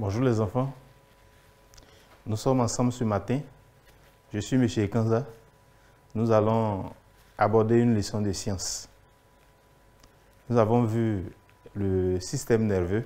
Bonjour les enfants, nous sommes ensemble ce matin. Je suis M. Ekanza. Nous allons aborder une leçon de sciences. Nous avons vu le système nerveux.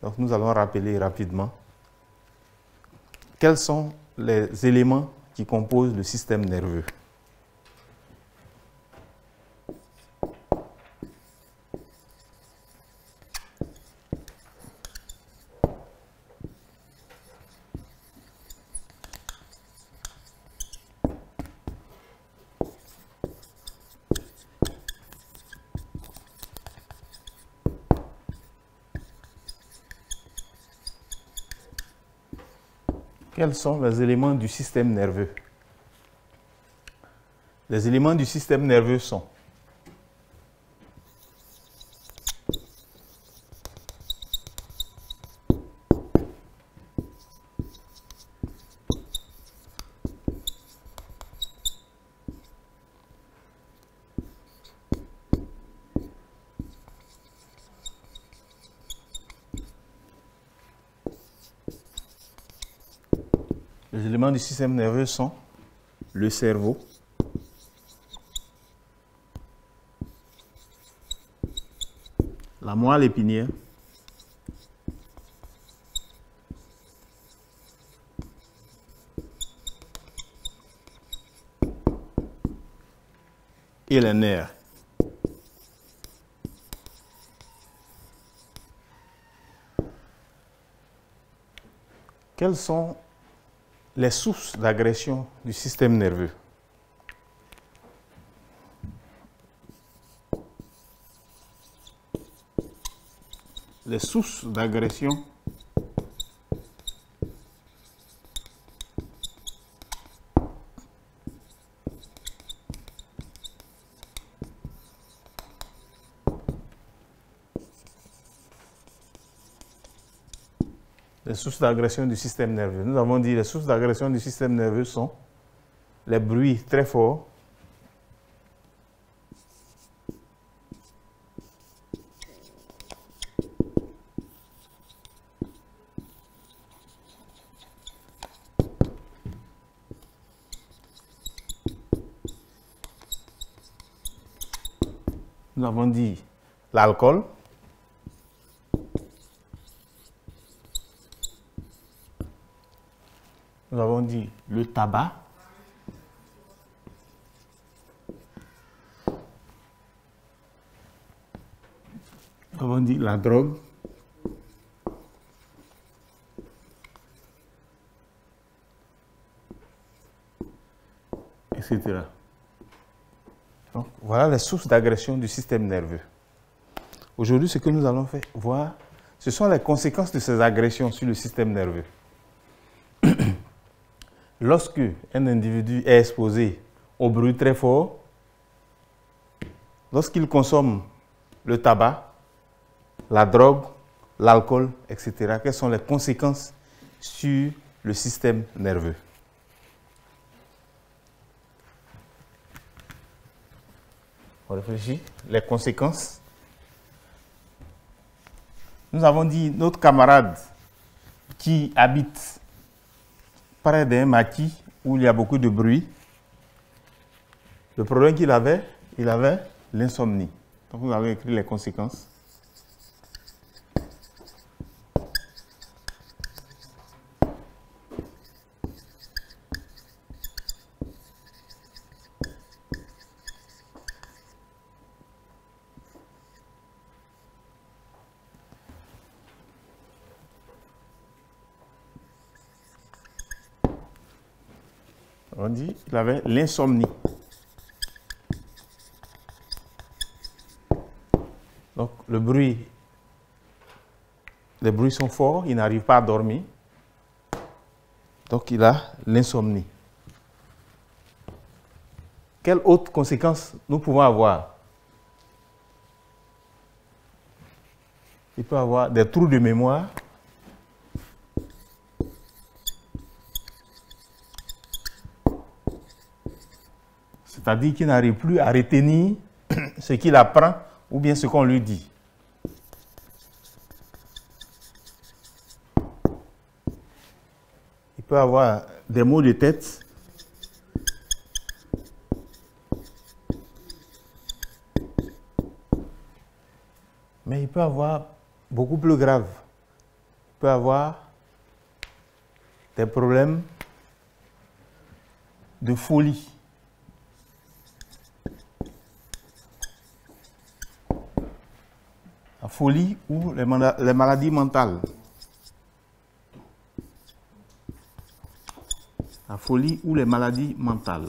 Donc nous allons rappeler rapidement quels sont les éléments qui composent le système nerveux. Quels sont les éléments du système nerveux? Les éléments du système nerveux sont les éléments du système nerveux sont le cerveau, la moelle épinière, et les nerfs. Quelles sont les sources d'agression du système nerveux? Les sources d'agression du système nerveux. Nous avons dit les sources d'agression du système nerveux sont les bruits très forts, nous avons dit l'alcool, nous avons dit le tabac, nous avons dit la drogue, etc. Donc, voilà les sources d'agression du système nerveux. Aujourd'hui, ce que nous allons voir, ce sont les conséquences de ces agressions sur le système nerveux. Lorsque un individu est exposé au bruit très fort, lorsqu'il consomme le tabac, la drogue, l'alcool, etc., quelles sont les conséquences sur le système nerveux? On réfléchit. Les conséquences. Nous avons dit notre camarade qui habite près d'un maquis où il y a beaucoup de bruit. Le problème qu'il avait, il avait l'insomnie. Donc nous avons écrit les conséquences. On dit qu'il avait l'insomnie. Donc les bruits sont forts, il n'arrive pas à dormir. Donc il a l'insomnie. Quelles autres conséquences nous pouvons avoir? Il peut avoir des trous de mémoire. C'est-à-dire qu'il n'arrive plus à retenir ce qu'il apprend ou bien ce qu'on lui dit. peut avoir des maux de tête. Mais il peut avoir beaucoup plus grave. Il peut avoir des problèmes de folie. La folie ou les maladies mentales. La folie ou les maladies mentales.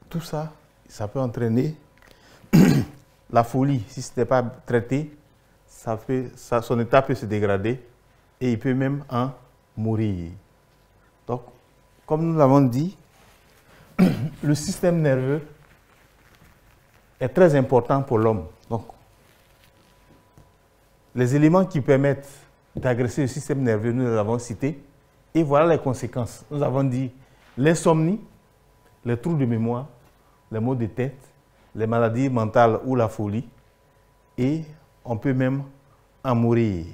Tout ça, ça peut entraîner la folie. Si ce n'est pas traité, son état peut se dégrader et il peut même en mourir. Donc, comme nous l'avons dit, le système nerveux est très important pour l'homme. Donc, les éléments qui permettent d'agresser le système nerveux, nous les avons cités. Et voilà les conséquences. Nous avons dit l'insomnie, les troubles de mémoire, les maux de tête, les maladies mentales ou la folie. Et on peut même en mourir.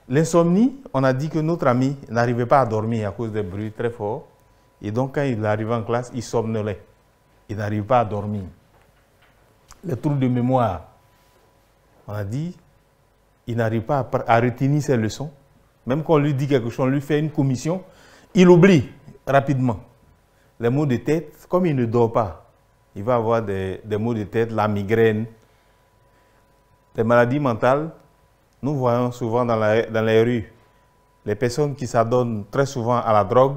L'insomnie, on a dit que notre ami n'arrivait pas à dormir à cause des bruits très forts. Et donc, quand il arrivait en classe, il somnolait. Il n'arrivait pas à dormir. Les troubles de mémoire, on a dit, il n'arrive pas à retenir ses leçons. Même quand on lui dit quelque chose, on lui fait une commission, il oublie rapidement. Les maux de tête, comme il ne dort pas, il va avoir des maux de tête, la migraine. Les maladies mentales, nous voyons souvent dans les rues, les personnes qui s'adonnent très souvent à la drogue,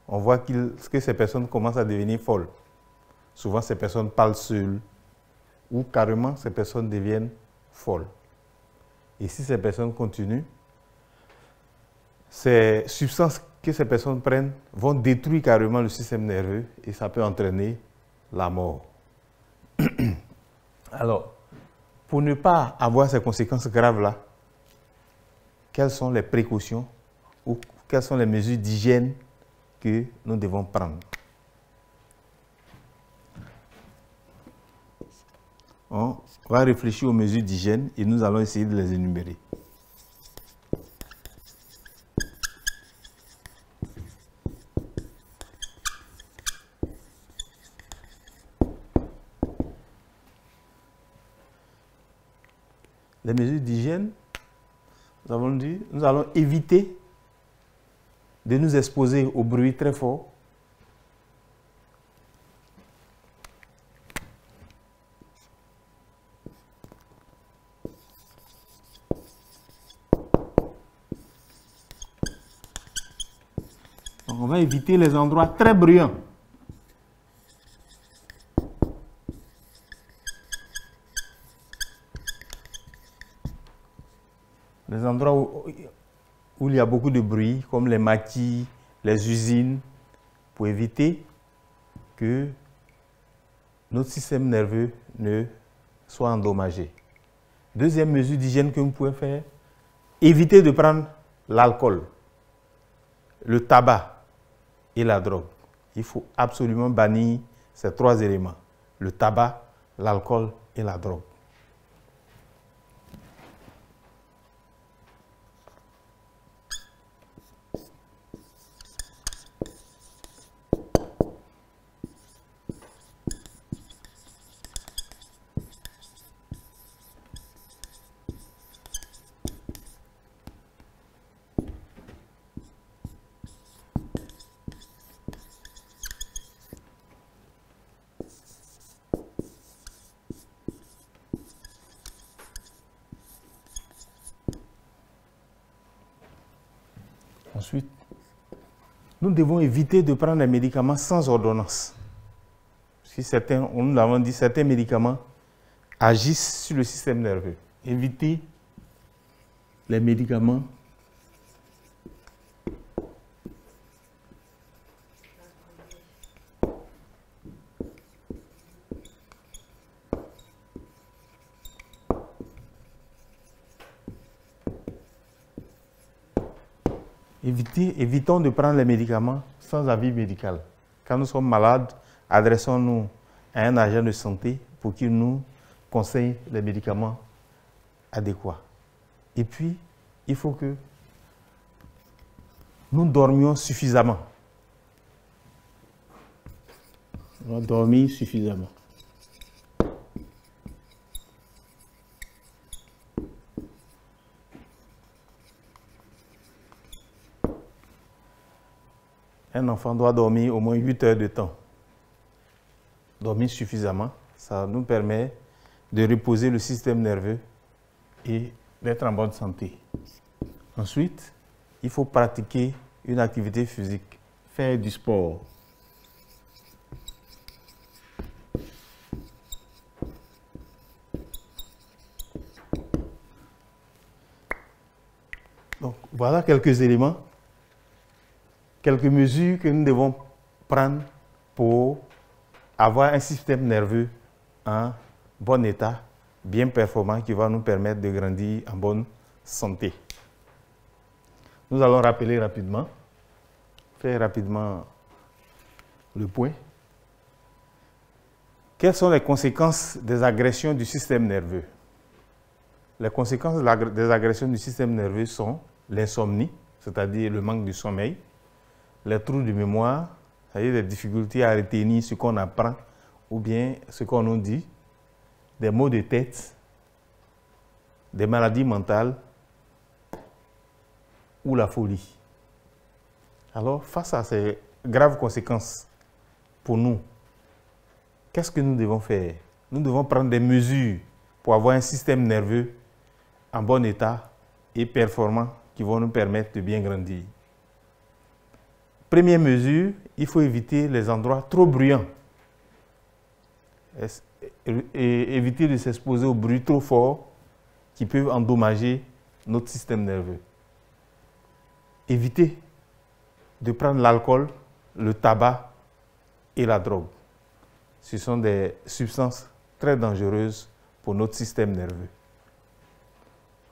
on voit que ces personnes commencent à devenir folles. Souvent, ces personnes parlent seules ou carrément, ces personnes deviennent folles. Et si ces personnes continuent, ces substances que ces personnes prennent vont détruire carrément le système nerveux et ça peut entraîner la mort. Alors, pour ne pas avoir ces conséquences graves-là, quelles sont les précautions ou quelles sont les mesures d'hygiène que nous devons prendre? On va réfléchir aux mesures d'hygiène et nous allons essayer de les énumérer. Les mesures d'hygiène, nous avons dit, nous allons éviter de nous exposer au bruit très fort. Donc on va éviter les endroits très bruyants. Les endroits où il y a beaucoup de bruit, comme les maquis, les usines, pour éviter que notre système nerveux ne soit endommagé. Deuxième mesure d'hygiène que vous pouvez faire, éviter de prendre l'alcool, le tabac et la drogue. Il faut absolument bannir ces trois éléments, le tabac, l'alcool et la drogue. Ensuite, nous devons éviter de prendre les médicaments sans ordonnance. Si certains, nous l'avons dit, certains médicaments agissent sur le système nerveux. Éviter les médicaments évitons de prendre les médicaments sans avis médical. Quand nous sommes malades, adressons-nous à un agent de santé pour qu'il nous conseille les médicaments adéquats. Et puis, il faut que nous dormions suffisamment. On va dormir suffisamment. Un enfant doit dormir au moins 8 heures de temps. Dormir suffisamment, ça nous permet de reposer le système nerveux et d'être en bonne santé. Ensuite, il faut pratiquer une activité physique, faire du sport. Donc, voilà quelques éléments, quelques mesures que nous devons prendre pour avoir un système nerveux en bon état, bien performant, qui va nous permettre de grandir en bonne santé. Nous allons rappeler rapidement, faire rapidement le point. Quelles sont les conséquences des agressions du système nerveux? Les conséquences des agressions du système nerveux sont l'insomnie, c'est-à-dire le manque de sommeil, les troubles de mémoire, c'est-à-dire des difficultés à retenir ce qu'on apprend ou bien ce qu'on nous dit, des maux de tête, des maladies mentales ou la folie. Alors, face à ces graves conséquences pour nous, qu'est-ce que nous devons faire? Nous devons prendre des mesures pour avoir un système nerveux en bon état et performant qui vont nous permettre de bien grandir. Première mesure, il faut éviter les endroits trop bruyants. Et éviter de s'exposer aux bruits trop forts qui peuvent endommager notre système nerveux. Éviter de prendre l'alcool, le tabac et la drogue. Ce sont des substances très dangereuses pour notre système nerveux.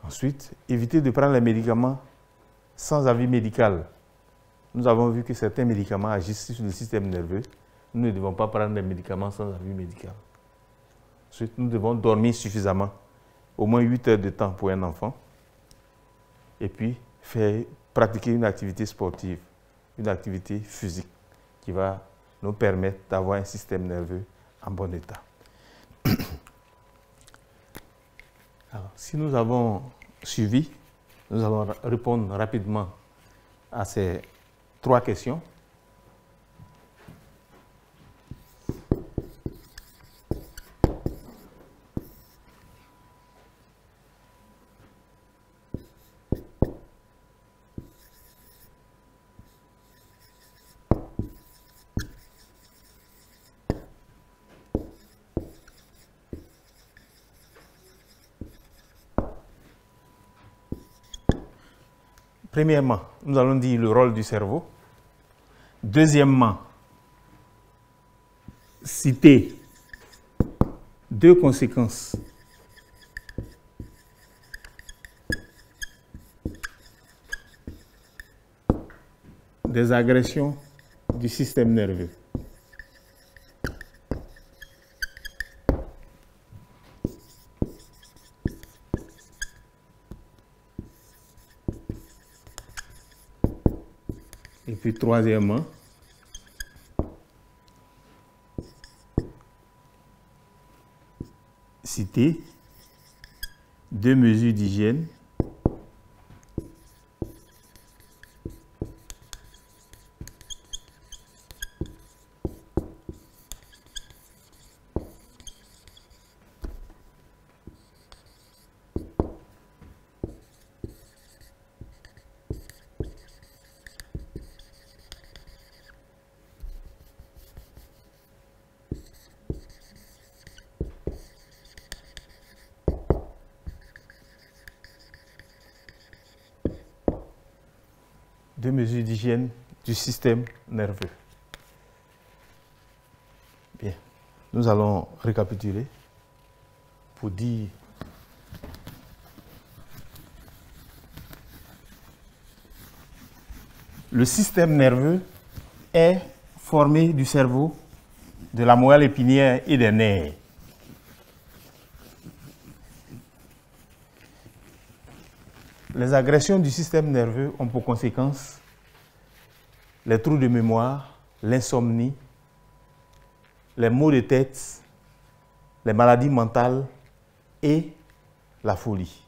Ensuite, éviter de prendre les médicaments sans avis médical. Nous avons vu que certains médicaments agissent sur le système nerveux. Nous ne devons pas prendre les médicaments sans avis médical. Ensuite, nous devons dormir suffisamment, au moins 8 heures de temps pour un enfant. Et puis, pratiquer une activité sportive, une activité physique qui va nous permettre d'avoir un système nerveux en bon état. Alors, si nous avons suivi, nous allons répondre rapidement à ces 3 questions. Premièrement, nous allons dire le rôle du cerveau. Deuxièmement, citer 2 conséquences des agressions du système nerveux. Et puis troisièmement, citer 2 mesures d'hygiène du système nerveux. Bien, nous allons récapituler pour dire le système nerveux est formé du cerveau de la moelle épinière et des nerfs. Les agressions du système nerveux ont pour conséquence les troubles de mémoire, l'insomnie, les maux de tête, les maladies mentales et la folie.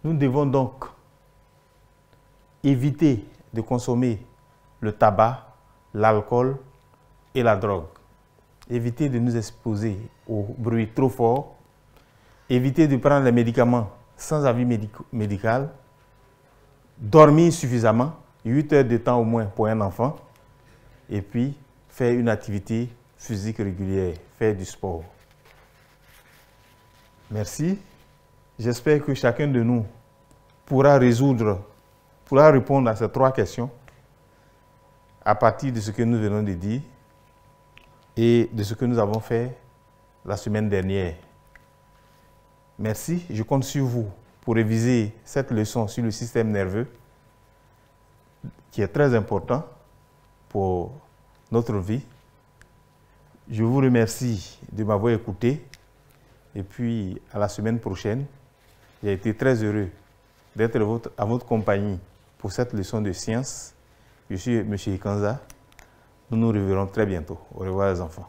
Nous devons donc éviter de consommer le tabac, l'alcool et la drogue. Éviter de nous exposer au bruit trop fort. Éviter de prendre les médicaments sans avis médical. Dormir suffisamment, 8 heures de temps au moins pour un enfant. Et puis, faire une activité physique régulière, faire du sport. Merci. J'espère que chacun de nous pourra répondre à ces 3 questions à partir de ce que nous venons de dire et de ce que nous avons fait la semaine dernière. Merci, je compte sur vous pour réviser cette leçon sur le système nerveux qui est très important pour notre vie. Je vous remercie de m'avoir écouté et puis à la semaine prochaine. J'ai été très heureux d'être à votre compagnie pour cette leçon de sciences. Je suis M. Ikanza. Nous nous reverrons très bientôt. Au revoir les enfants.